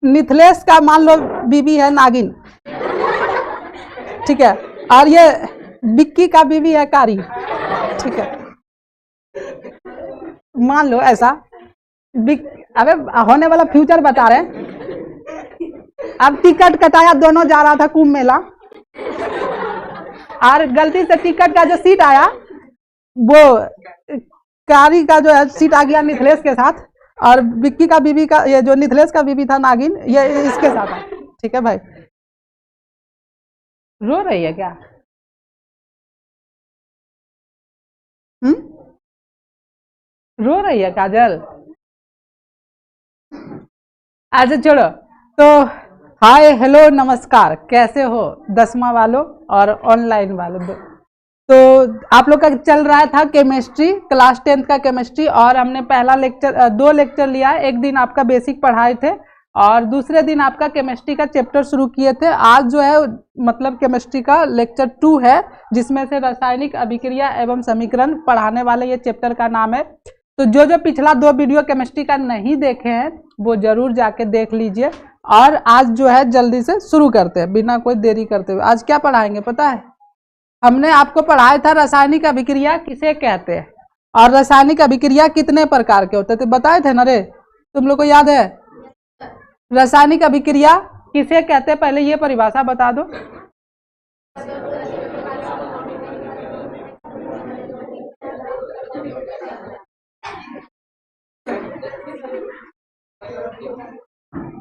मिथिलेश का मान लो बीवी है नागिन, ठीक है, और ये बिक्की का बीवी है कारी, ठीक है, मान लो ऐसा। अबे होने वाला फ्यूचर बता रहे हैं। अब टिकट कटाया, दोनों जा रहा था कुंभ मेला, और गलती से टिकट का जो सीट आया वो कारी का जो है सीट आ गया मिथिलेश के साथ, और बिक्की का बीवी का, ये जो मिथिलेश का बीवी था नागिन, ये इसके साथ है, ठीक है भाई। रो रही है क्या? रो रही है काजल? अच्छा छोड़ो। तो हाय हेलो नमस्कार, कैसे हो 10वां वालों और ऑनलाइन वालों दो। तो आप लोग का चल रहा था केमिस्ट्री, क्लास 10th का केमिस्ट्री, और हमने पहला लेक्चर, 2 लेक्चर लिया। एक दिन आपका बेसिक पढ़ाए थे और दूसरे दिन आपका केमिस्ट्री का चैप्टर शुरू किए थे। आज जो है मतलब केमिस्ट्री का लेक्चर 2 है, जिसमें से रासायनिक अभिक्रिया एवं समीकरण पढ़ाने वाले ये चैप्टर का नाम है। तो जो पिछला 2 वीडियो केमिस्ट्री का नहीं देखे हैं वो जरूर जाके देख लीजिए। और आज जो है जल्दी से शुरू करते हैं बिना कोई देरी करते हुए। आज क्या पढ़ाएंगे पता है? हमने आपको पढ़ाया था रासायनिक अभिक्रिया किसे कहते हैं और रासायनिक अभिक्रिया कितने प्रकार के होते थे, बताए थे ना रे? तुम लोग को याद है? रासायनिक अभिक्रिया किसे कहते हैं, पहले ये परिभाषा बता दो।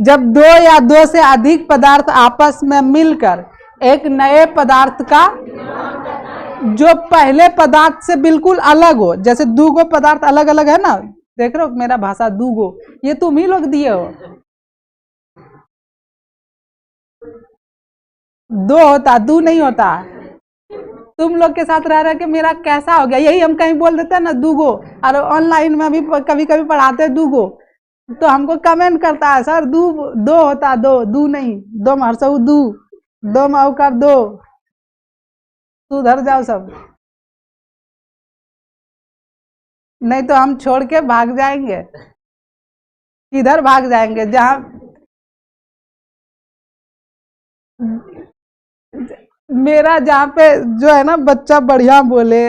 जब 2 या 2 से अधिक पदार्थ आपस में मिलकर एक नए पदार्थ का जो पहले पदार्थ से बिल्कुल अलग हो, जैसे 2 पदार्थ अलग अलग है ना, देख रहे हो मेरा भाषा 2, ये तुम ही लोग दिए हो। 2 होता, 2 नहीं होता। तुम लोग के साथ रह रहे के मेरा कैसा हो गया, यही हम कहीं बोल देते हैं ना 2, और ऑनलाइन में भी कभी कभी पढ़ाते हैं 2, तो हमको कमेंट करता है सर 2 होता, 2 नहीं, 2 मरसऊ 2 मऊकर 2। सुधर जाओ सब, नहीं तो हम छोड़ के भाग जाएंगे। किधर भाग जाएंगे? जहां मेरा जहाँ पे जो है ना बच्चा बढ़िया बोले,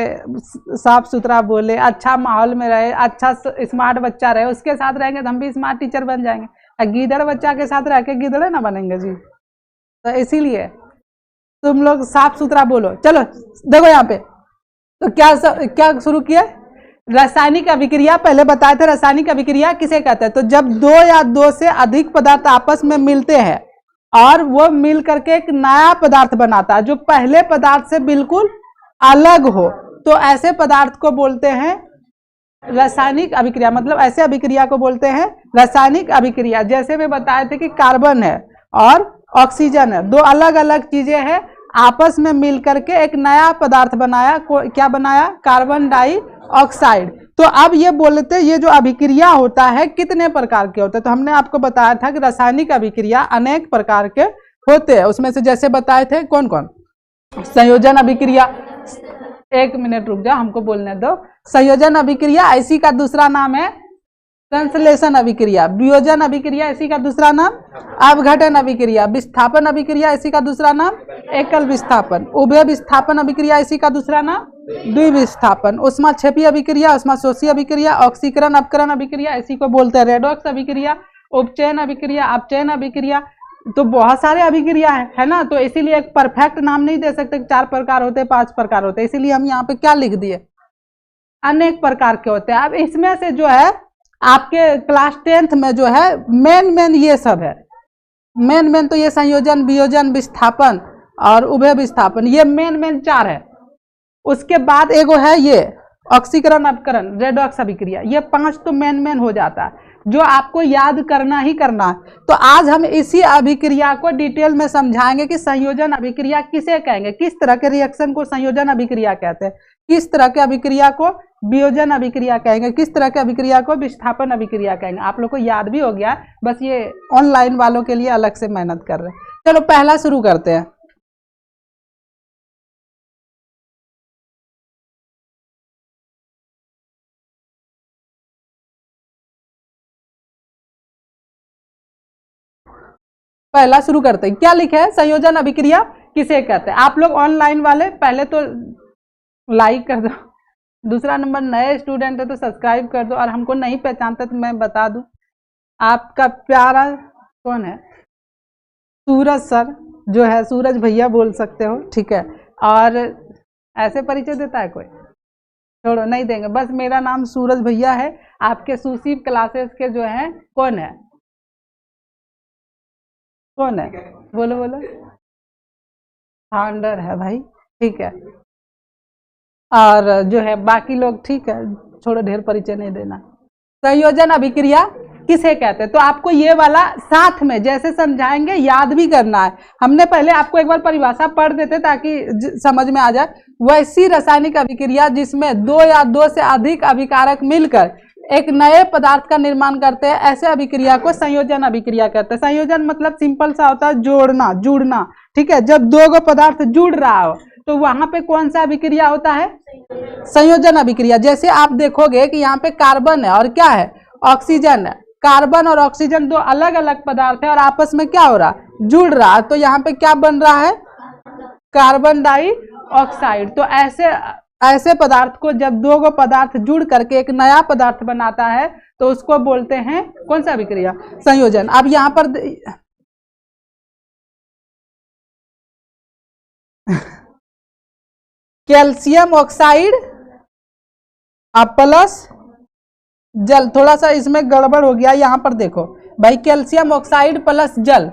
साफ सुथरा बोले, अच्छा माहौल में रहे, अच्छा स्मार्ट बच्चा रहे, उसके साथ रहेंगे तो हम भी स्मार्ट टीचर बन जाएंगे। गीदड़ बच्चा के साथ रह के गीदड़े ना बनेंगे जी। तो इसीलिए तुम लोग साफ सुथरा बोलो। चलो देखो यहाँ पे, तो क्या शुरू किया? रासायनिक अभिक्रिया पहले बताए थे। रासायनिक अभिक्रिया किसे कहते हैं? तो जब 2 या 2 से अधिक पदार्थ आपस में मिलते हैं और वो मिल करके एक नया पदार्थ बनाता है जो पहले पदार्थ से बिल्कुल अलग हो, तो ऐसे पदार्थ को बोलते हैं रासायनिक अभिक्रिया। मतलब ऐसे अभिक्रिया को बोलते हैं रासायनिक अभिक्रिया। जैसे मैं बताए थे कि कार्बन है और ऑक्सीजन है, 2 अलग अलग चीजें हैं, आपस में मिल करके एक नया पदार्थ बनाया। क्या बनाया? Carbon dioxide. तो अब ये बोलते ये जो अभिक्रिया होता है कितने प्रकार के होते हैं? तो हमने आपको बताया था कि रासायनिक अभिक्रिया अनेक प्रकार के होते हैं। उसमें से जैसे बताए थे कौन कौन? संयोजन अभिक्रिया, 1 मिनट रुक जाओ हमको बोलने दो। संयोजन अभिक्रिया, इसी का दूसरा नाम है संश्लेषण अभिक्रिया। वियोजन अभिक्रिया, इसी का दूसरा नाम अपघटन अभिक्रिया। विस्थापन अभिक्रिया, इसी का दूसरा नाम एकल विस्थापन। उभय विस्थापन अभिक्रिया, इसी का दूसरा नाम द्विविस्थापन। उष्माक्षेपी अभिक्रिया, उष्माशोषी अभिक्रिया, ऑक्सीकरण अपकरण अभिक्रिया, इसी को बोलते हैं रेडॉक्स अभिक्रिया। उपचयन अभिक्रिया, अपचयन अभिक्रिया। तो बहुत सारे अभिक्रिया है ना, तो इसीलिए एक परफेक्ट नाम नहीं दे सकते। 4 प्रकार होते, 5 प्रकार होते, इसीलिए हम यहाँ पे क्या लिख दिए? अनेक प्रकार के होते हैं। अब इसमें से जो है आपके क्लास 10th में जो है मेन ये सब है। मेन तो ये संयोजन, वियोजन, विस्थापन और उभय विस्थापन, ये मेन 4 है। उसके बाद एगो है ये ऑक्सीकरण अपकरण, रेडॉक्स अभिक्रिया। ये 5 तो मेन हो जाता है जो आपको याद करना ही करना है। तो आज हम इसी अभिक्रिया को डिटेल में समझाएंगे कि संयोजन अभिक्रिया किसे कहेंगे, किस तरह के रिएक्शन को संयोजन अभिक्रिया कहते हैं, किस तरह के अभिक्रिया को वियोजन अभिक्रिया कहेंगे, किस तरह के अभिक्रिया को विस्थापन अभिक्रिया कहेंगे। आप लोग को याद भी हो गया, बस ये ऑनलाइन वालों के लिए अलग से मेहनत कर रहे हैं। चलो पहला शुरू करते हैं। पहला शुरू करते हैं, क्या लिखे है, संयोजन अभिक्रिया किसे कहते हैं। आप लोग ऑनलाइन वाले पहले तो लाइक कर दो, दूसरा नंबर नए स्टूडेंट है तो सब्सक्राइब कर दो, और हमको नहीं पहचानते तो मैं बता दूं, आपका प्यारा कौन है, सूरज सर जो है, सूरज भैया बोल सकते हो, ठीक है। और ऐसे परिचय देता है कोई, छोड़ो नहीं देंगे, बस मेरा नाम सूरज भैया है। आपके सुशील क्लासेस के जो है कौन है, कौन है, बोलो बोलो, फाउंडर है भाई, ठीक है। और जो है बाकी लोग, ठीक है, छोड़ो, ढेर परिचय नहीं देना। संयोजन अभिक्रिया किसे कहते हैं, तो आपको ये वाला साथ में जैसे समझाएंगे याद भी करना है। हमने पहले आपको एक बार परिभाषा पढ़ देते ताकि समझ में आ जाए। वैसी रासायनिक अभिक्रिया जिसमें दो या दो से अधिक अभिकारक मिलकर एक नए पदार्थ का निर्माण करते हैं, ऐसे अभिक्रिया को संयोजन अभिक्रिया कहते हैं। संयोजन मतलब सिंपल सा होता है जोड़ना, जुड़ना, ठीक है। जब दो पदार्थ जुड़ रहा हो तो वहां पे कौन सा अभिक्रिया होता है, संयोजन अभिक्रिया। जैसे आप देखोगे कि यहाँ पे कार्बन है और क्या है, ऑक्सीजन है। कार्बन और ऑक्सीजन दो अलग अलग पदार्थ है और आपस में क्या हो रहा है, जुड़ रहा है, तो यहाँ पे क्या बन रहा है, कार्बन डाइऑक्साइड। तो ऐसे पदार्थ को जब दो पदार्थ जुड़ करके एक नया पदार्थ बनाता है तो उसको बोलते हैं कौन सा अभिक्रिया, संयोजन। अब यहाँ पर कैल्शियम ऑक्साइड प्लस जल, थोड़ा सा इसमें गड़बड़ हो गया, यहाँ पर देखो भाई, कैल्शियम ऑक्साइड प्लस जल।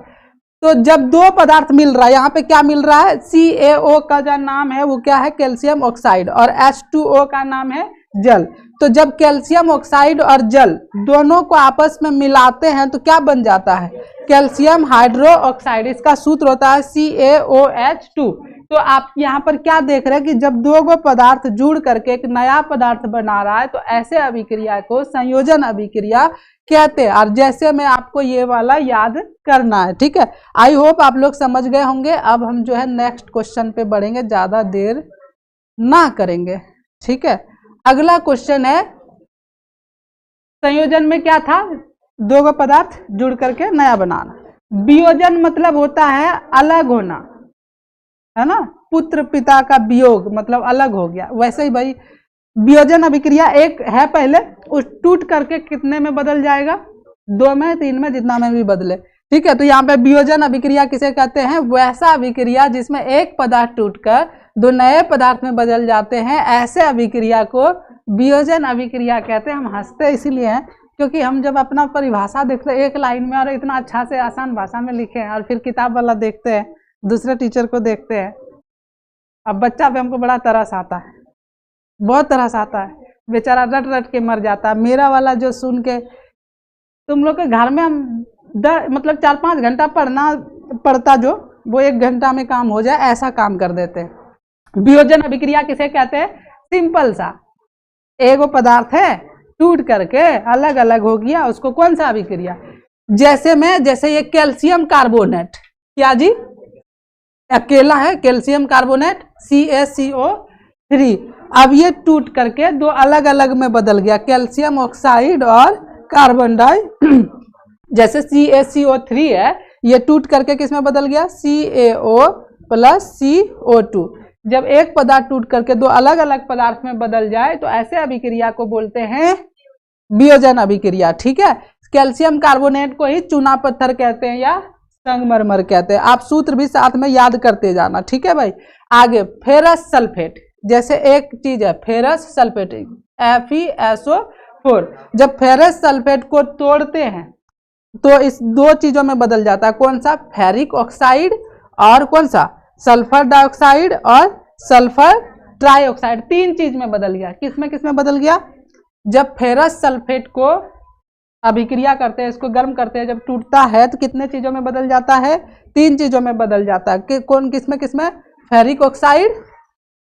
तो जब दो पदार्थ मिल रहा है, यहाँ पे क्या मिल रहा है, CaO का जो नाम है वो क्या है, कैल्शियम ऑक्साइड, और H2O का नाम है जल। तो जब कैल्शियम ऑक्साइड और जल दोनों को आपस में मिलाते हैं तो क्या बन जाता है, कैल्शियम हाइड्रो ऑक्साइड। इसका सूत्र होता है CaOH2। तो आप यहाँ पर क्या देख रहे हैं कि जब दो पदार्थ जुड़ करके एक नया पदार्थ बना रहा है तो ऐसे अभिक्रिया को संयोजन अभिक्रिया कहते हैं। और जैसे मैं आपको ये वाला याद करना है, ठीक है। आई होप आप लोग समझ गए होंगे। अब हम जो है नेक्स्ट क्वेश्चन पे बढ़ेंगे, ज्यादा देर ना करेंगे, ठीक है। अगला क्वेश्चन है, संयोजन में क्या था, दो पदार्थ जुड़ करके नया बनाना। वियोजन मतलब होता है अलग होना, है ना, पुत्र पिता का वियोग मतलब अलग हो गया। वैसे ही भाई वियोजन अभिक्रिया एक है पहले, उस टूट करके कितने में बदल जाएगा, दो में, तीन में, जितना में भी बदले, ठीक है। तो यहाँ पे वियोजन अभिक्रिया किसे कहते हैं, वैसा अभिक्रिया जिसमें एक पदार्थ टूटकर दो नए पदार्थ में बदल जाते हैं, ऐसे अभिक्रिया को वियोजन अभिक्रिया कहते हैं। हम हंसते इसीलिए हैं क्योंकि हम जब अपना परिभाषा देखते हैं एक लाइन में और इतना अच्छा से आसान भाषा में लिखे हैं, और फिर किताब वाला देखते हैं, दूसरे टीचर को देखते हैं, अब बच्चा पे हमको बड़ा तरस आता है, बहुत तरस आता है, बेचारा रट रट के मर जाता है। मेरा वाला जो सुन के, तुम लोग के घर में हम मतलब 4-5 घंटा पढ़ता जो वो 1 घंटा में काम हो जाए, ऐसा काम कर देते हैं। वियोजन अभिक्रिया किसे कहते हैं, सिंपल सा, एगो पदार्थ है टूट करके अलग अलग हो गया, उसको कौन सा अभिक्रिया, जैसे ये कैल्शियम कार्बोनेट, क्या जी, अकेला है कैल्शियम कार्बोनेट CaCO3, अब ये टूट करके दो अलग अलग में बदल गया, कैल्शियम ऑक्साइड और कार्बन डाई जैसे CaCO3 है, ये टूट करके किस में बदल गया, CaO प्लस CO2। जब एक पदार्थ टूट करके दो अलग अलग पदार्थ में बदल जाए तो ऐसे अभिक्रिया को बोलते हैं वियोजन अभिक्रिया, ठीक है। कैल्शियम कार्बोनेट को ही चूना पत्थर कहते हैं या संगमरमर कहते हैं। आप सूत्र भी साथ में याद करते जाना, ठीक है भाई। आगे फेरस सल्फेट, जैसे एक चीज है फेरस सल्फेट FeSO4, जब फेरस सल्फेट को तोड़ते हैं तो इस दो चीजों में बदल जाता है, कौन सा, फेरिक ऑक्साइड और कौन सा, सल्फर डाइऑक्साइड और सल्फर ट्राइऑक्साइड, 3 चीज में बदल गया। किसमें बदल गया, जब फेरस सल्फेट को अभिक्रिया करते हैं, इसको गर्म करते हैं, जब टूटता है तो कितने चीजों में बदल जाता है, 3 चीजों में बदल जाता है। किसमें, फेरिक ऑक्साइड,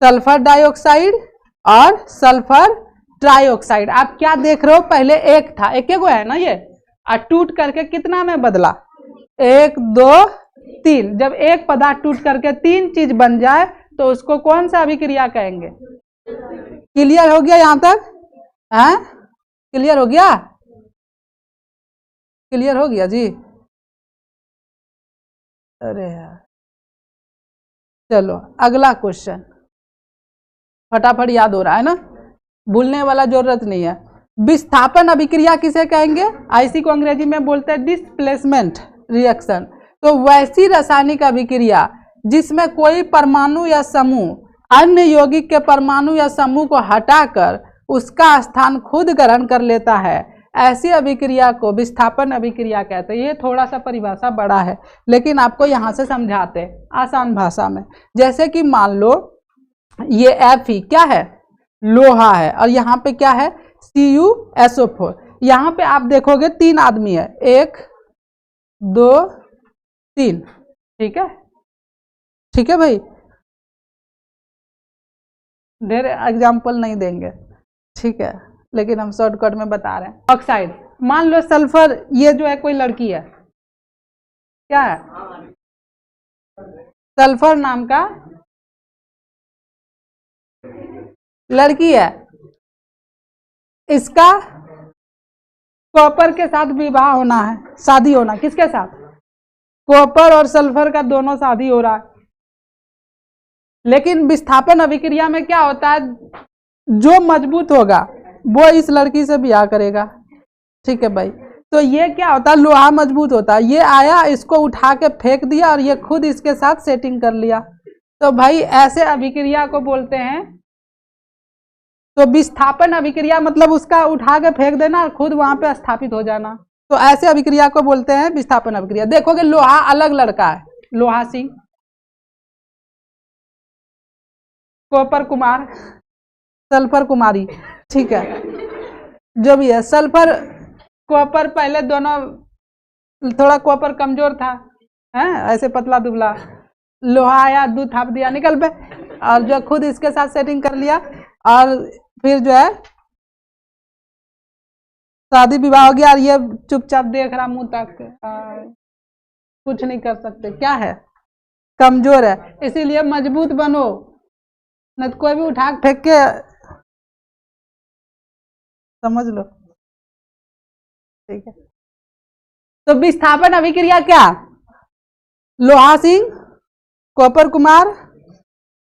सल्फर डाइऑक्साइड और सल्फर ट्राइऑक्साइड। आप क्या देख रहे हो, पहले एक था, एक है ना ये, और टूट करके कितना में बदला, 1 2 3। जब एक पदार्थ टूट करके 3 चीज बन जाए तो उसको कौन सा अभिक्रिया कहेंगे। क्लियर हो गया यहां तक, हैं, क्लियर हो गया, क्लियर हो गया जी। अरे यार, चलो अगला क्वेश्चन, फटाफट याद हो रहा है ना, भूलने वाला जरूरत नहीं है। विस्थापन अभिक्रिया किसे कहेंगे? इसी को अंग्रेजी में बोलते हैं डिस्प्लेसमेंट रिएक्शन। तो वैसी रासायनिक अभिक्रिया जिसमें कोई परमाणु या समूह अन्य यौगिक के परमाणु या समूह को हटाकर उसका स्थान खुद ग्रहण कर लेता है, ऐसी अभिक्रिया को विस्थापन अभिक्रिया कहते हैं। ये थोड़ा सा परिभाषा बड़ा है, लेकिन आपको यहाँ से समझाते आसान भाषा में। जैसे कि मान लो ये Fe क्या है? लोहा है, और यहाँ पे क्या है? CuSO4। यहाँ पे आप देखोगे 3 आदमी है, 1 2 3, ठीक है, ठीक है भाई, ढेर एग्जाम्पल नहीं देंगे, ठीक है, लेकिन हम शॉर्टकट में बता रहे हैं। ऑक्साइड, मान लो सल्फर, ये जो है कोई लड़की है, क्या है? सल्फर नाम का लड़की है, इसका कॉपर के साथ विवाह होना है, शादी होना। किसके साथ? कॉपर और सल्फर का दोनों शादी हो रहा है। लेकिन विस्थापन अभिक्रिया में क्या होता है? जो मजबूत होगा वो इस लड़की से ब्याह करेगा, ठीक है भाई। तो ये क्या होता है? लोहा मजबूत होता है, ये आया, इसको उठा के फेंक दिया और ये खुद इसके साथ सेटिंग कर लिया। तो भाई ऐसे अभिक्रिया को बोलते हैं, तो विस्थापन अभिक्रिया मतलब उसका उठा के फेंक देना और खुद वहां पे स्थापित हो जाना। तो ऐसे अभिक्रिया को बोलते हैं विस्थापन अभिक्रिया। देखोगे लोहा अलग लड़का है, लोहा सिंह, कॉपर कुमार, सल्फर कुमारी, ठीक है, जो भी है। सल्फर कॉपर, पहले दोनों थोड़ा कॉपर कमजोर था, है ऐसे पतला दुबला, लोहा आया, दूध थाप दिया, निकल पे, और जो खुद इसके साथ सेटिंग कर लिया, और फिर जो है शादी विवाह हो गया। और ये चुपचाप देख रहा मुंह तक, कुछ नहीं कर सकते, क्या है? कमजोर है। इसीलिए मजबूत बनो, न तो कोई भी उठा फेंक के, समझ लो, ठीक है। तो विस्थापन अभिक्रिया क्या? लोहा सिंह, कॉपर कुमार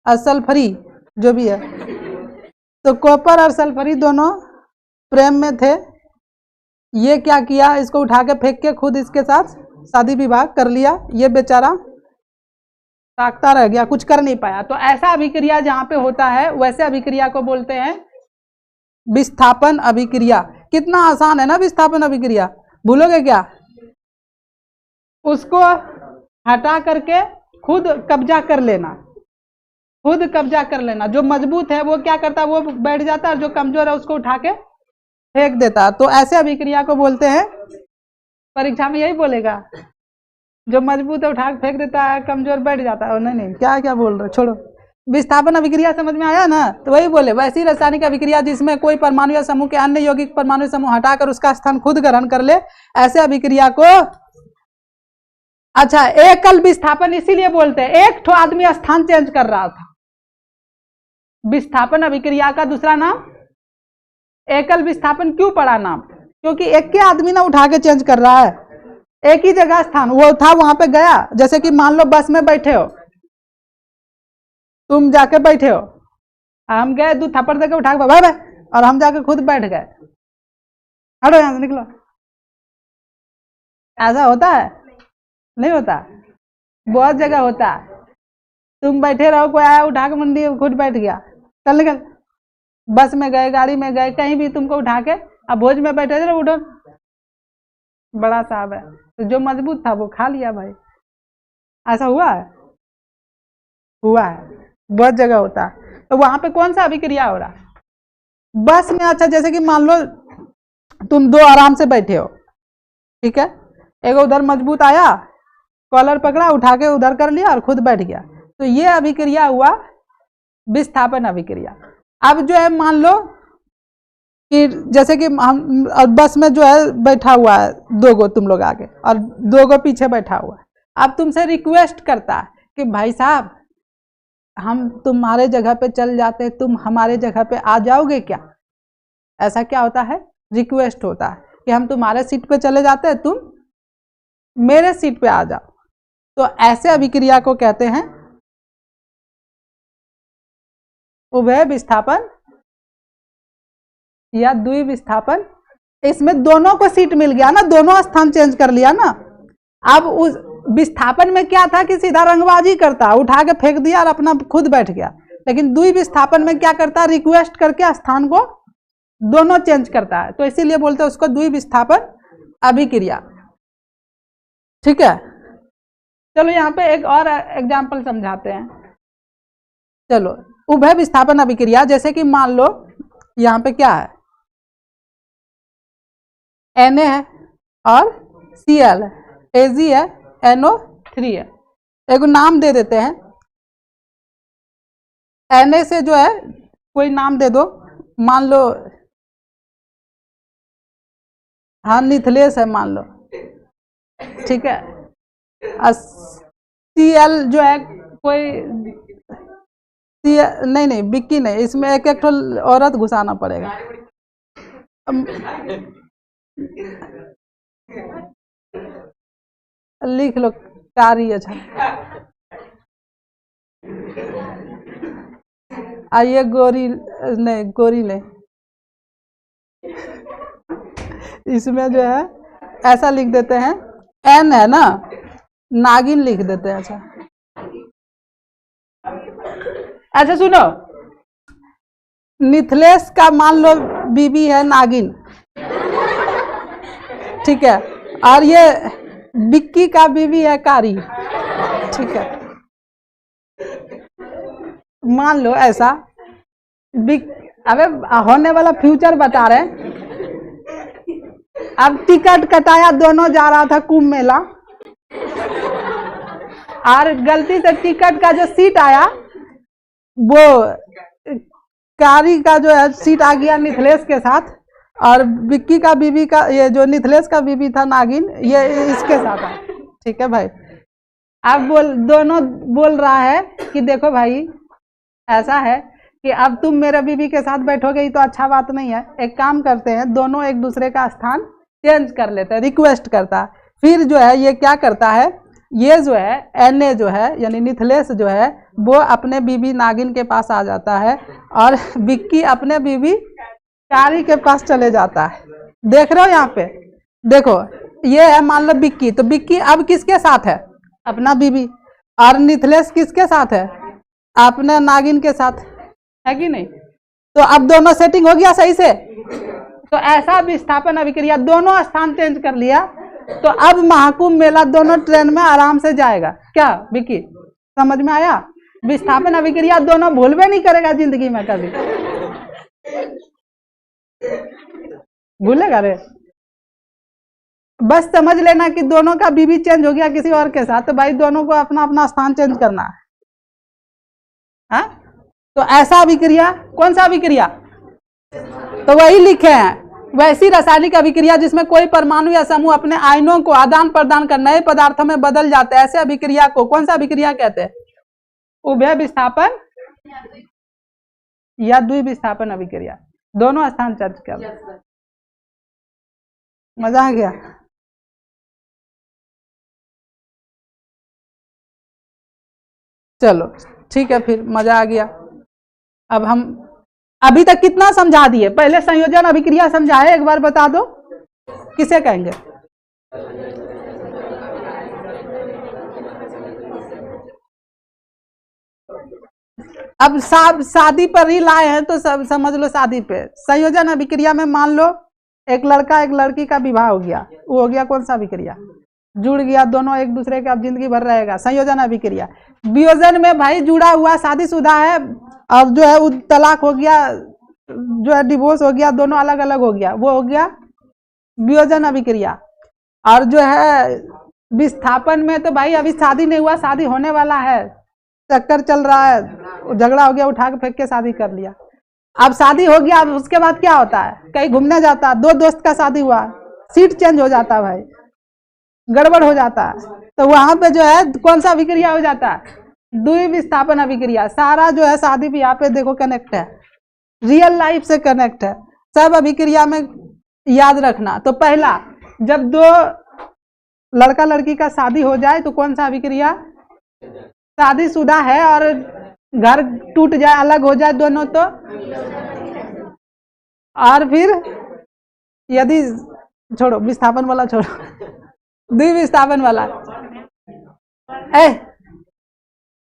और सल्फरी, जो भी है। तो कॉपर और सल्फरी दोनों प्रेम में थे, ये क्या किया? इसको उठा के फेंक के खुद इसके साथ शादी विवाह कर लिया। ये बेचारा ताकता रह गया, कुछ कर नहीं पाया। तो ऐसा अभिक्रिया जहां पे होता है, वैसे अभिक्रिया को बोलते हैं विस्थापन अभिक्रिया। कितना आसान है ना विस्थापन अभिक्रिया, भूलोगे क्या? उसको हटा करके खुद कब्जा कर लेना, खुद कब्जा कर लेना। जो मजबूत है वो क्या करता है? वो बैठ जाता है, और जो कमजोर है उसको उठा के फेंक देता। तो ऐसे अभिक्रिया को बोलते हैं, परीक्षा में यही बोलेगा, जो मजबूत है उठा के फेंक देता है, कमजोर बैठ जाता है। नहीं नहीं, क्या क्या बोल रहे, छोड़ो। विस्थापन अभिक्रिया समझ में आया ना? तो वही बोले, वैसी रासायनिक अभिक्रिया जिसमें कोई परमाणु या समूह के अन्य यौगिक परमाणु समूह हटाकर उसका स्थान खुद ग्रहण कर ले, ऐसे अभिक्रिया को। अच्छा, एकल विस्थापन इसीलिए बोलते हैं, एक ठो आदमी स्थान चेंज कर रहा था। विस्थापन अभिक्रिया का दूसरा नाम एकल विस्थापन क्यों पड़ा नाम? क्योंकि एक के आदमी ना उठा के चेंज कर रहा है, एक ही जगह स्थान वो था, वहां पे गया। जैसे कि मान लो बस में बैठे हो, तुम जाके बैठे हो, हम गए, दो थप्पड़ देके उठा के भाई, और हम जाके खुद बैठ गए, हटो यहां से, निकलो। ऐसा होता है? नहीं होता, बहुत जगह होता है। तुम बैठे रहो, कोई आया उठा के मंडी खुद बैठ गया, चल निकल। बस में गए, गाड़ी में गए, कहीं भी तुमको उठा के, अब भोज में बैठे थे, उठो, बड़ा साहब है, तो जो मजबूत था वो खा लिया भाई। ऐसा हुआ है? हुआ है, बहुत जगह होता है। तो वहां पे कौन सा अभिक्रिया हो रहा है? बस में। अच्छा, जैसे कि मान लो तुम दो आराम से बैठे हो, ठीक है, एक उधर मजबूत आया, कॉलर पकड़ा, उठा के उधर कर लिया और खुद बैठ गया। तो ये अभिक्रिया हुआ विस्थापन अभिक्रिया। अब जो है मान लो कि जैसे कि हम बस में जो है बैठा हुआ है, दो गो तुम लोग आगे और दो गो पीछे बैठा हुआ है। अब तुमसे रिक्वेस्ट करता है कि भाई साहब, हम तुम्हारे जगह पे चल जाते हैं, तुम हमारे जगह पे आ जाओगे क्या? ऐसा क्या होता है? रिक्वेस्ट होता है कि हम तुम्हारे सीट पे चले जाते हैं, तुम मेरे सीट पे आ जाओ। तो ऐसे अभिक्रिया को कहते हैं उभय विस्थापन या द्वि विस्थापन। इसमें दोनों को सीट मिल गया ना, दोनों स्थान चेंज कर लिया ना। अब उस विस्थापन में क्या था कि सीधा रंगबाजी करता, उठा के फेंक दिया और अपना खुद बैठ गया। लेकिन द्वि विस्थापन में क्या करता है, रिक्वेस्ट करके स्थान को दोनों चेंज करता है, तो इसीलिए बोलते हैं उसको द्वि विस्थापन अभिक्रिया। ठीक है, चलो यहाँ पे एक और एग्जाम्पल समझाते हैं। चलो, उभय विस्थापन अभिक्रिया, जैसे कि मान लो यहाँ पे क्या है, Na है और Cl है, Ag है, NO3 है। एक नाम दे देते हैं, Na से जो है कोई नाम दे दो, मान लो हाँ निथलेश है मान लो, ठीक है। Cl जो है कोई नहीं बिक्की नहीं, इसमें एक एक औरत घुसाना पड़ेगा। लिख लो कारी। अच्छा, आइए गोरी नहीं, इसमें जो है ऐसा लिख देते हैं, N है ना, नागिन लिख देते हैं। अच्छा सुनो, निथलेश का मान लो बीबी है नागिन, ठीक है, और ये बिक्की का बीबी है कारी, ठीक है। मान लो ऐसा, अबे होने वाला फ्यूचर बता रहे हैं। अब टिकट कटाया, दोनों जा रहा था कुंभ मेला, और गलती से टिकट का जो सीट आया वो कारी का जो है सीट आ गया निथलेश के साथ, और बिक्की का बीबी का, ये जो निथलेश का बीबी था नागिन, ये इसके साथ है। ठीक है भाई, अब दोनों बोल रहा है कि देखो भाई ऐसा है कि अब तुम मेरे बीबी के साथ बैठोगे, ये तो अच्छा बात नहीं है। एक काम करते हैं, दोनों एक दूसरे का स्थान चेंज कर लेते हैं, रिक्वेस्ट करता है। फिर जो है ये क्या करता है, ये जो है Na जो है यानी निथलेश जो है वो अपने बीबी नागिन के पास आ जाता है, और बिक्की अपने बीबी कारी के पास चले जाता है। देख रहे हो यहाँ पे, देखो ये है मान लो बिक्की, तो बिक्की अब किसके साथ है, अपना बीबी, और निथलेश किसके साथ है, अपने नागिन के साथ, है कि नहीं। तो अब दोनों सेटिंग हो गया सही से। तो ऐसा विस्थापन अभिक्रिया, दोनों स्थान चेंज कर लिया, तो अब महाकुंभ मेला दोनों ट्रेन में आराम से जाएगा। क्या विकी, समझ में आया। विस्थापन अभिक्रिया दोनों भूलवे नहीं करेगा जिंदगी में कभी, भूलेगा रे। बस समझ लेना कि दोनों का बीबी चेंज हो गया किसी और के साथ, तो भाई दोनों को अपना अपना स्थान चेंज करना है। हाँ? तो ऐसा अभिक्रिया, कौन सा अभिक्रिया, तो वही लिखे हैं, वैसी रासायनिक अभिक्रिया जिसमें कोई परमाणु या समूह अपने आयनों को आदान प्रदान कर नए पदार्थों में बदल जाते हैं, ऐसे अभिक्रिया को कौन सा अभिक्रिया कहते हैं, उभय विस्थापन या द्वि विस्थापन अभिक्रिया। दोनों स्थान चेंज कर। मजा आ गया। चलो ठीक है, फिर मजा आ गया। अब हम अभी तक कितना समझा दिए, पहले संयोजन अभिक्रिया समझाए, एक बार बता दो किसे कहेंगे। अब शादी पर ही लाए हैं तो सब समझ लो शादी पे। संयोजन अभिक्रिया में मान लो एक लड़का एक लड़की का विवाह हो गया, वो हो गया कौन सा अभिक्रिया, जुड़ गया, दोनों एक दूसरे का जिंदगी भर रहेगा, संयोजन अभिक्रिया। वियोजन में भाई जुड़ा हुआ शादीशुदा है, अब जो है वो तलाक हो गया, जो है डिवोर्स हो गया, दोनों अलग अलग हो गया, वो हो गया वियोजन अभिक्रिया। और जो है विस्थापन में तो भाई अभी शादी नहीं हुआ, शादी होने वाला है, चक्कर चल रहा है, झगड़ा हो गया, उठा के फेंक के शादी कर लिया। अब शादी हो गया, अब उसके बाद क्या होता है, कहीं घूमने जाता है, दो दोस्त का शादी हुआ, सीट चेंज हो जाता है भाई, गड़बड़ हो जाता है, तो वहां पे जो है कौन सा अभिक्रिया हो जाता है, द्वि विस्थापन अभिक्रिया। सारा जो है शादी भी यहाँ पे देखो कनेक्ट है, रियल लाइफ से कनेक्ट है, सब अभिक्रिया में याद रखना। तो पहला, जब दो लड़का लड़की का शादी हो जाए तो कौन सा अभिक्रिया? शादीशुदा है और घर टूट जाए, अलग हो जाए दोनों तो। और फिर यदि छोड़ो, विस्थापन वाला छोड़ो, द्विविस्थापन वाला।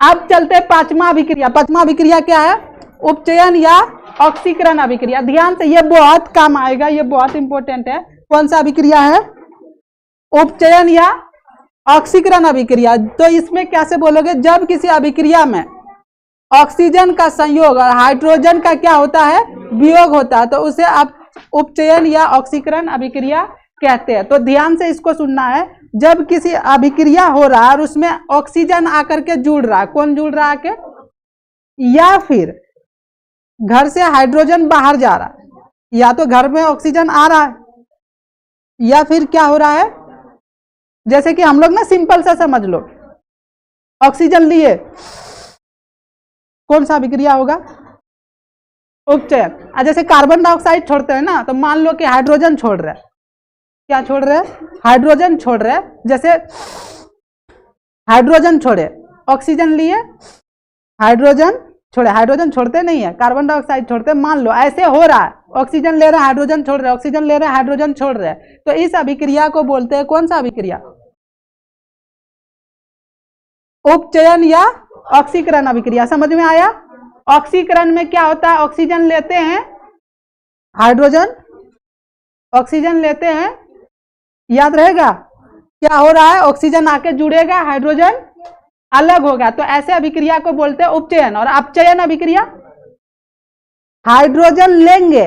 अब चलते पांचवा अभिक्रिया। पांचवा अभिक्रिया क्या है? उपचयन या ऑक्सीकरण अभिक्रिया। ध्यान से, ये बहुत काम आएगा, ये बहुत इंपॉर्टेंट है। कौन सा अभिक्रिया है? उपचयन या ऑक्सीकरण अभिक्रिया। तो इसमें कैसे बोलोगे? जब किसी अभिक्रिया में ऑक्सीजन का संयोग और हाइड्रोजन का क्या होता है? वियोग होता है, तो उसे आप उपचयन या ऑक्सीकरण अभिक्रिया कहते हैं। तो ध्यान से इसको सुनना है। जब किसी अभिक्रिया हो रहा है और उसमें ऑक्सीजन आकर के जुड़ रहा है, कौन जुड़ रहा है के? या फिर घर से हाइड्रोजन बाहर जा रहा है, या तो घर में ऑक्सीजन आ रहा है, या फिर क्या हो रहा है? जैसे कि हम लोग ना सिंपल सा समझ लो, ऑक्सीजन लिए, कौन सा अभिक्रिया होगा? उपचयन। जैसे कार्बन डाइऑक्साइड छोड़ते हैं ना, तो मान लो कि हाइड्रोजन छोड़ रहे हैं। क्या छोड़ रहे हैं? हाइड्रोजन छोड़ रहे हैं। जैसे हाइड्रोजन छोड़े, ऑक्सीजन लिए, हाइड्रोजन छोड़े, हाइड्रोजन छोड़ते नहीं है, कार्बन डाइऑक्साइड छोड़ते, मान लो ऐसे हो रहा है, ऑक्सीजन ले रहे हैं, हाइड्रोजन छोड़ रहे हैं, ऑक्सीजन ले रहे हैं, हाइड्रोजन छोड़ रहे हैं, तो इस अभिक्रिया को बोलते हैं कौन सा अभिक्रिया? उपचयन या ऑक्सीकरण अभिक्रिया। समझ में आया? ऑक्सीकरण में क्या होता है? ऑक्सीजन लेते हैं, हाइड्रोजन, ऑक्सीजन लेते हैं, याद रहेगा क्या हो रहा है? ऑक्सीजन आके जुड़ेगा, हाइड्रोजन अलग होगा, तो ऐसे अभिक्रिया को बोलते हैं उपचयन। और अपचयन अभिक्रिया, हाइड्रोजन लेंगे,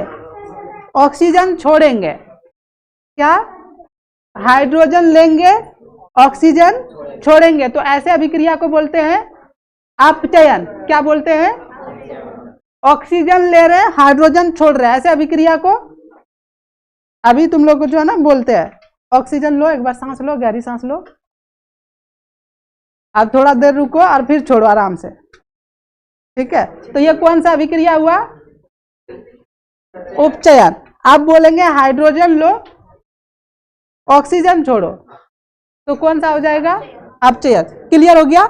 ऑक्सीजन छोड़ेंगे। क्या? हाइड्रोजन लेंगे, ऑक्सीजन छोड़ेंगे, तो ऐसे अभिक्रिया को बोलते हैं अपचयन। क्या बोलते हैं? ऑक्सीजन ले रहे हैं, हाइड्रोजन छोड़ रहे हैं, ऐसे अभिक्रिया को अभी तुम लोग को जो है ना बोलते हैं। ऑक्सीजन लो, एक बार सांस लो, गहरी सांस लो, अब थोड़ा देर रुको और फिर छोड़ो आराम से, ठीक है? तो ये कौन सा अभिक्रिया हुआ? उपचयन। आप बोलेंगे हाइड्रोजन लो, ऑक्सीजन छोड़ो, तो कौन सा हो जाएगा? अपचयन। क्लियर हो गया?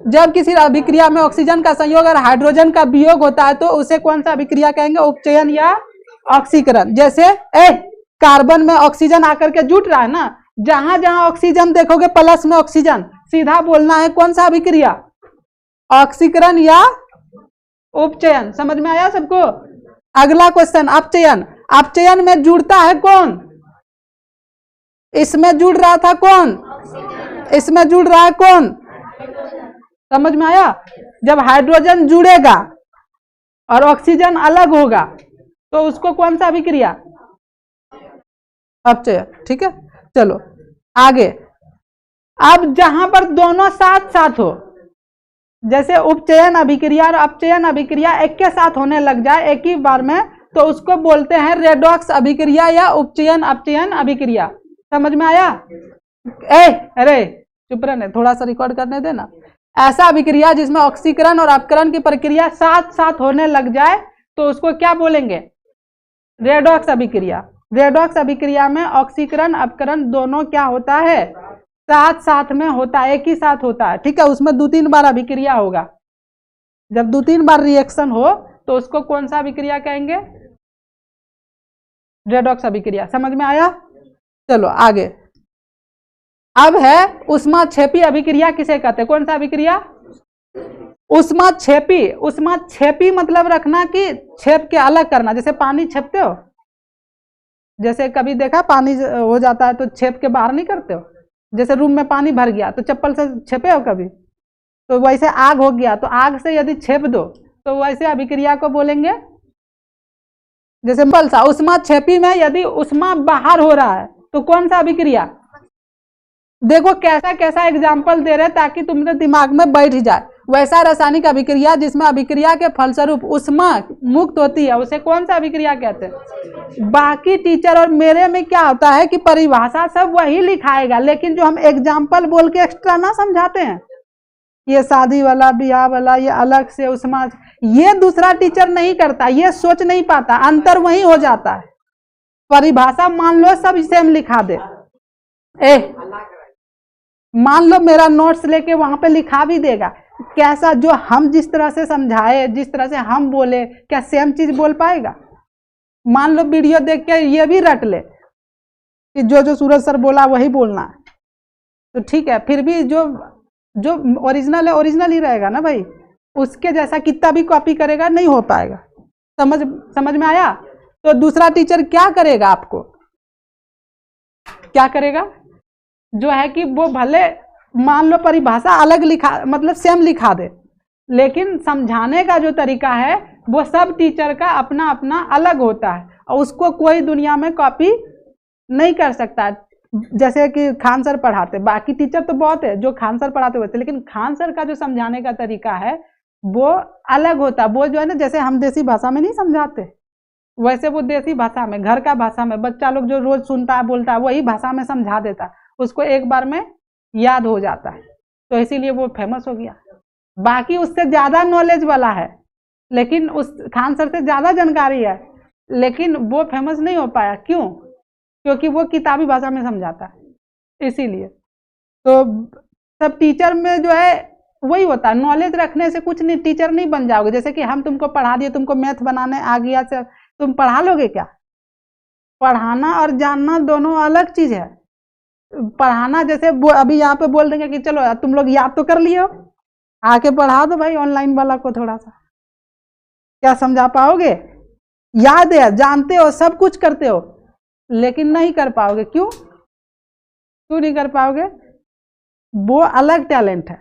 जब किसी अभिक्रिया में ऑक्सीजन का संयोग और हाइड्रोजन का वियोग होता है तो उसे कौन सा अभिक्रिया कहेंगे? उपचयन या ऑक्सीकरण। जैसे कार्बन में ऑक्सीजन आकर के जुट रहा है ना, जहां जहां ऑक्सीजन देखोगे प्लस में ऑक्सीजन, सीधा बोलना है कौन सा अभिक्रिया? ऑक्सीकरण या उपचयन। समझ में आया सबको? अगला क्वेश्चन, अपचयन। अपचयन में जुड़ता है कौन? इसमें जुड़ रहा था कौन? इसमें जुड़ रहा है कौन? समझ में आया? जब हाइड्रोजन जुड़ेगा और ऑक्सीजन अलग होगा तो उसको कौन सा अभिक्रिया? अपचयन। ठीक है, चलो आगे। अब जहां पर दोनों साथ साथ हो, जैसे उपचयन अभिक्रिया और अपचयन अभिक्रिया एक के साथ होने लग जाए एक ही बार में, तो उसको बोलते हैं रेडॉक्स अभिक्रिया या उपचयन अपचयन अभिक्रिया। समझ में आया? अरे चुप रहने, थोड़ा सा रिकॉर्ड करने देना। ऐसा अभिक्रिया जिसमें ऑक्सीकरण और अपकरण की प्रक्रिया साथ साथ होने लग जाए तो उसको क्या बोलेंगे? रेडॉक्स अभिक्रिया। रेडॉक्स अभिक्रिया में ऑक्सीकरण अपकरण दोनों क्या होता है? साथ साथ में होता है, एक ही साथ होता है। ठीक है, उसमें 2-3 बार अभिक्रिया होगा। जब 2-3 बार रिएक्शन हो तो उसको कौन सा अभिक्रिया कहेंगे? रेडॉक्स अभिक्रिया। समझ में आया? चलो आगे। अब है ऊष्माक्षेपी अभिक्रिया किसे कहते हैं? कौन सा अभिक्रिया? ऊष्माक्षेपी। ऊष्माक्षेपी मतलब रखना कि छेप के अलग करना। जैसे पानी छेपते हो, जैसे कभी देखा पानी हो जाता है तो छेप के बाहर नहीं करते हो। जैसे रूम में पानी भर गया तो चप्पल से छेपे हो कभी? तो वैसे आग हो गया तो आग से यदि छेप दो तो वैसे अभिक्रिया को बोलेंगे। जैसे सा ऊष्माक्षेपी में यदि ऊष्मा बाहर हो रहा है तो कौन सा अभिक्रिया? देखो कैसा कैसा एग्जाम्पल दे रहे ताकि तुम्हारे दिमाग में बैठ जाए। वैसा रासायनिक अभिक्रिया जिसमें अभिक्रिया के फलस्वरूप ऊष्मा मुक्त होती है उसे कौन सा अभिक्रिया कहते हैं? बाकी टीचर और मेरे में क्या होता है कि परिभाषा सब वही लिखाएगा, लेकिन जो हम एग्जाम्पल बोल के एक्स्ट्रा ना समझाते हैं, ये शादी वाला, ब्याह वाला, ये अलग से ऊष्मा, ये दूसरा टीचर नहीं करता, ये सोच नहीं पाता, अंतर वही हो जाता है। परिभाषा मान लो सब सेम लिखा दे, मान लो मेरा नोट्स लेके वहां पे लिखा भी देगा, कैसा जो हम जिस तरह से समझाए, जिस तरह से हम बोले, क्या सेम चीज बोल पाएगा? मान लो वीडियो देख के ये भी रट ले कि जो सूरज सर बोला वही बोलना है, तो ठीक है, फिर भी जो ओरिजिनल है ओरिजिनल ही रहेगा ना भाई। उसके जैसा कितना भी कॉपी करेगा नहीं हो पाएगा। समझ में आया? तो दूसरा टीचर क्या करेगा, आपको क्या करेगा, जो है कि वो भले मान लो परिभाषा अलग लिखा, मतलब सेम लिखा दे, लेकिन समझाने का जो तरीका है वो सब टीचर का अपना अपना अलग होता है, और उसको कोई दुनिया में कॉपी नहीं कर सकता। जैसे कि खान सर पढ़ाते, बाकी टीचर तो बहुत है जो खान सर पढ़ाते होते, लेकिन खान सर का जो समझाने का तरीका है वो अलग होता है। वो जो है ना, जैसे हम देसी भाषा में नहीं समझाते, वैसे वो देसी भाषा में, घर का भाषा में, बच्चा लोग जो रोज सुनता है बोलता है वही भाषा में समझा देता है, उसको एक बार में याद हो जाता है, तो इसीलिए वो फेमस हो गया। बाकी उससे ज्यादा नॉलेज वाला है, लेकिन उस खान सर से ज्यादा जानकारी है, लेकिन वो फेमस नहीं हो पाया। क्यों? क्योंकि वो किताबी भाषा में समझाता है, इसीलिए। तो सब टीचर में जो है वही होता है, नॉलेज रखने से कुछ नहीं, टीचर नहीं बन जाओगे। जैसे कि हम तुमको पढ़ा दिए, तुमको मैथ बनाने आ गया, से तुम पढ़ा लोगे क्या? पढ़ाना और जानना दोनों अलग चीज है। पढ़ाना जैसे अभी यहाँ पे बोल देंगे कि चलो तुम लोग याद तो कर लिए हो, आके पढ़ा दो भाई ऑनलाइन वाला को थोड़ा सा, क्या समझा पाओगे? याद है, जानते हो, सब कुछ करते हो, लेकिन नहीं कर पाओगे। क्यों नहीं कर पाओगे? वो अलग टैलेंट है,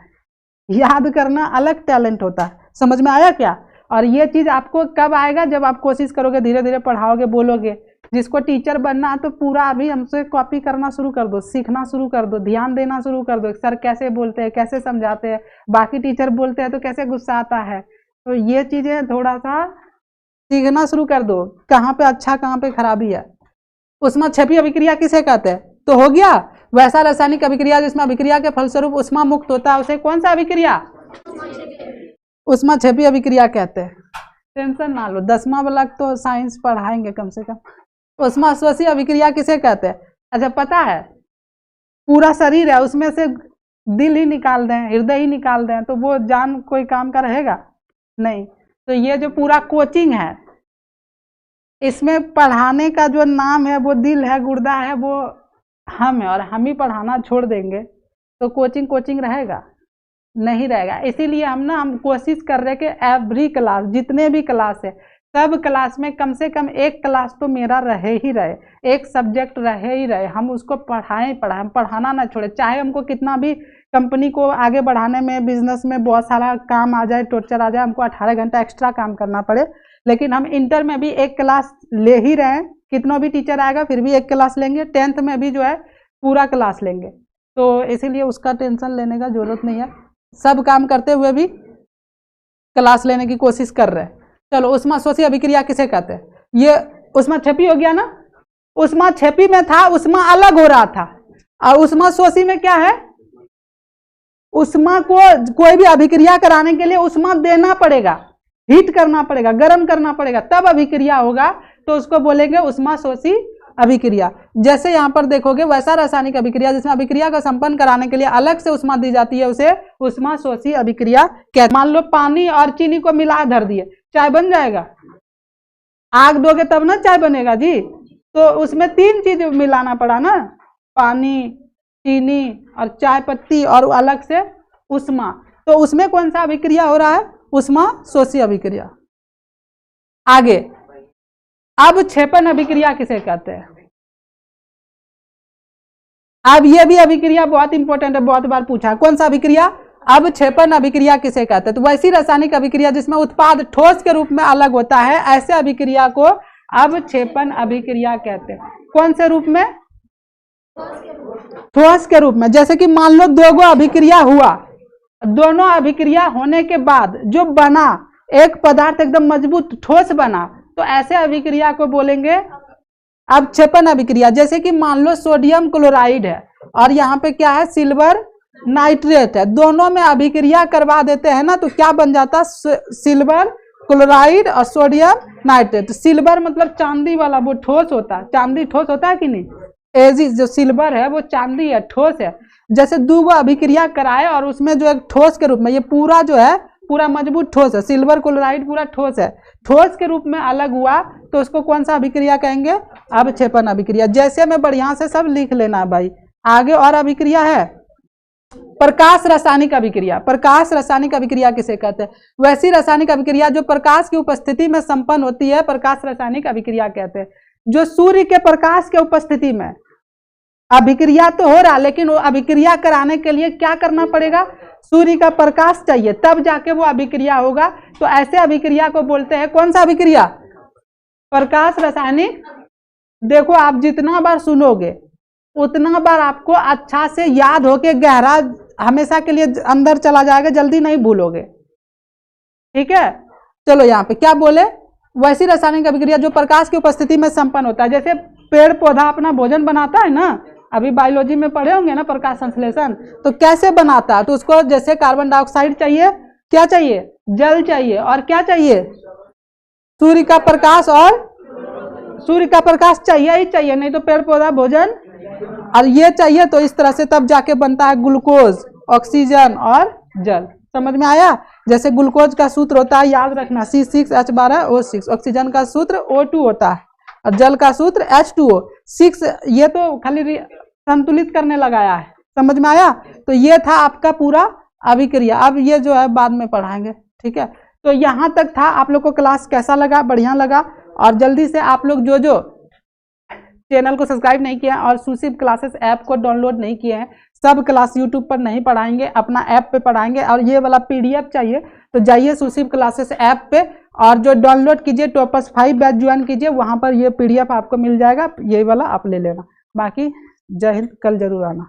याद करना अलग टैलेंट होता है। समझ में आया क्या? और ये चीज आपको कब आएगा? जब आप कोशिश करोगे, धीरे धीरे पढ़ाओगे, बोलोगे। जिसको टीचर बनना है तो पूरा अभी हमसे कॉपी करना शुरू कर दो, सीखना शुरू कर दो, ध्यान देना शुरू कर दो, सर कैसे बोलते हैं, कैसे समझाते हैं, बाकी टीचर बोलते हैं तो कैसे गुस्सा आता है, तो ये चीजें थोड़ा सा सीखना शुरू कर दो, कहाँ पे अच्छा कहाँ पे खराबी है। उष्मा क्षेपी अभिक्रिया किसे कहते हैं? तो हो गया वैसा रासायनिक अभिक्रिया जिसमें अभिक्रिया के फलस्वरूप उष्मा मुक्त होता है, उसे कौन सा अभिक्रिया? उष्मा क्षेपी अभिक्रिया कहते हैं। टेंशन ना लो, 10वां वाला तो साइंस पढ़ाएंगे कम से कम। उष्मा श्वसी अभिक्रिया किसे कहते हैं? अच्छा पता है, पूरा शरीर है, उसमें से दिल ही निकाल दें, हृदय ही निकाल दें, तो वो जान कोई काम का रहेगा नहीं। तो ये जो पूरा कोचिंग है, इसमें पढ़ाने का जो नाम है वो दिल है, गुर्दा है, वो हम है, और हम ही पढ़ाना छोड़ देंगे तो कोचिंग रहेगा नहीं रहेगा। इसीलिए हम कोशिश कर रहे कि एवरी क्लास, जितने भी क्लास है, सब क्लास में कम से कम एक क्लास तो मेरा रहे ही रहे, एक सब्जेक्ट रहे ही रहे, हम उसको पढ़ाएं, पढ़ाना ना छोड़े। चाहे हमको कितना भी कंपनी को आगे बढ़ाने में, बिजनेस में बहुत सारा काम आ जाए, टॉर्चर आ जाए, हमको 18 घंटा एक्स्ट्रा काम करना पड़े, लेकिन हम इंटर में भी एक क्लास ले ही रहे हैं। कितना भी टीचर आएगा फिर भी एक क्लास लेंगे, 10th में भी जो है पूरा क्लास लेंगे, तो इसीलिए उसका टेंशन लेने का जरूरत नहीं है। सब काम करते हुए भी क्लास लेने की कोशिश कर रहे हैं। चलो, उष्मा श्वसी अभिक्रिया किसे कहते हैं? ये उष्मा क्षेपी हो गया ना। उष्मा क्षेपी में था, उष्मा अलग हो रहा था, और उष्मा श्वसी में क्या है? उष्मा को कोई भी अभिक्रिया कराने के लिए उष्मा देना पड़ेगा, हीट करना पड़ेगा, गर्म करना पड़ेगा, तब अभिक्रिया होगा, तो उसको बोलेंगे उष्मा श्वसी अभिक्रिया। जैसे यहाँ पर देखोगे वैसा रासायनिक अभिक्रिया जिसमें अभिक्रिया का संपन्न कराने के लिए अलग से उष्मा दी जाती है, उसे उष्मा श्वसी अभिक्रिया कहते हैं। मान लो पानी और चीनी को मिला धर दिए, चाय बन जाएगा? आग दोगे तब ना चाय बनेगा जी। तो उसमें 3 चीज मिलाना पड़ा ना, पानी, चीनी और चाय पत्ती, और अलग से उष्मा। तो उसमें कौन सा अभिक्रिया हो रहा है? उष्मा श्वसी अभिक्रिया। आगे अब क्षेपण अभिक्रिया किसे कहते हैं? अब ये भी अभिक्रिया बहुत इंपॉर्टेंट है, बहुत बार पूछा है। कौन सा अभिक्रिया? अब क्षेपण अभिक्रिया किसे कहते हैं? तो वैसी रासायनिक अभिक्रिया जिसमें उत्पाद ठोस के रूप में अलग होता है, ऐसे अभिक्रिया को अब क्षेपण अभिक्रिया कहते हैं। कौन से रूप में? ठोस के रूप में। जैसे कि मान लो 2 अभिक्रिया हुआ, दोनों अभिक्रिया होने के बाद जो बना एक पदार्थ एकदम मजबूत ठोस बना, तो ऐसे अभिक्रिया को बोलेंगे अब क्षेपण अभिक्रिया। जैसे कि मान लो सोडियम क्लोराइड है और यहाँ पे क्या है? सिल्वर नाइट्रेट है, दोनों में अभिक्रिया करवा देते हैं ना, तो क्या बन जाता? सिल्वर क्लोराइड और सोडियम नाइट्रेट। सिल्वर मतलब चांदी वाला, वो ठोस होता है। चांदी ठोस होता है कि नहीं? एजी जो सिल्वर है वो चांदी है, ठोस है। जैसे दूब अभिक्रिया कराए और उसमें जो एक ठोस के रूप में, ये पूरा जो है पूरा मजबूत ठोस है, सिल्वर क्लोराइड पूरा ठोस है, ठोस के रूप में अलग हुआ तो उसको कौन सा अभिक्रिया कहेंगे? अवक्षेपण अभिक्रिया। जैसे में बढ़िया से सब लिख लेना भाई। आगे और अभिक्रिया है प्रकाश रासायनिक अभिक्रिया। प्रकाश रासायनिक अभिक्रिया किसे कहते हैं? वैसी रासायनिक अभिक्रिया जो प्रकाश की उपस्थिति में संपन्न होती है, प्रकाश रासायनिक अभिक्रिया कहते हैं। जो सूर्य के प्रकाश के उपस्थिति में अभिक्रिया तो हो रहा, लेकिन वो अभिक्रिया कराने के लिए क्या करना पड़ेगा? सूर्य का प्रकाश चाहिए, तब जाके वो अभिक्रिया होगा। तो ऐसे अभिक्रिया को बोलते हैं कौन सा अभिक्रिया? प्रकाश रासायनिक। देखो आप जितना बार सुनोगे उतना बार आपको अच्छा से याद होके गहरा हमेशा के लिए अंदर चला जाएगा, जल्दी नहीं भूलोगे। ठीक है, चलो यहाँ पे क्या बोले? वैसी रासायनिक अभिक्रिया जो प्रकाश की उपस्थिति में संपन्न होता है। जैसे पेड़ पौधा अपना भोजन बनाता है ना, अभी बायोलॉजी में पढ़े होंगे ना प्रकाश संश्लेषण, तो कैसे बनाता है? तो उसको जैसे कार्बन डाइऑक्साइड चाहिए, क्या चाहिए? जल चाहिए, और क्या चाहिए? सूर्य का प्रकाश, और सूर्य का प्रकाश चाहिए ही चाहिए, नहीं तो पेड़ पौधा भोजन, और ये चाहिए तो इस तरह से तब जाके बनता है ग्लूकोज, ऑक्सीजन और जल। समझ में आया? जैसे ग्लूकोज का सूत्र होता है, याद रखना, C6H12O6, ऑक्सीजन का सूत्र O2 होता है, और जल का सूत्र H2O। 6 ये तो खाली संतुलित करने लगाया है। समझ में आया? तो ये था आपका पूरा अभिक्रिया। अब ये जो है बाद में पढ़ाएंगे। ठीक है, तो यहाँ तक था। आप लोग को क्लास कैसा लगा? बढ़िया लगा? और जल्दी से आप लोग जो जो चैनल को सब्सक्राइब नहीं किया और सुशिव क्लासेस ऐप को डाउनलोड नहीं किए हैं, सब क्लास यूट्यूब पर नहीं पढ़ाएंगे, अपना ऐप पे पढ़ाएंगे। और ये वाला PDF चाहिए तो जाइए सुशिव क्लासेस ऐप पे और जो डाउनलोड कीजिए, टॉपर्स 5 बैच ज्वाइन कीजिए, वहां पर ये PDF आपको मिल जाएगा, ये वाला आप ले लेना। बाकी जय हिंद, कल जरूर आना।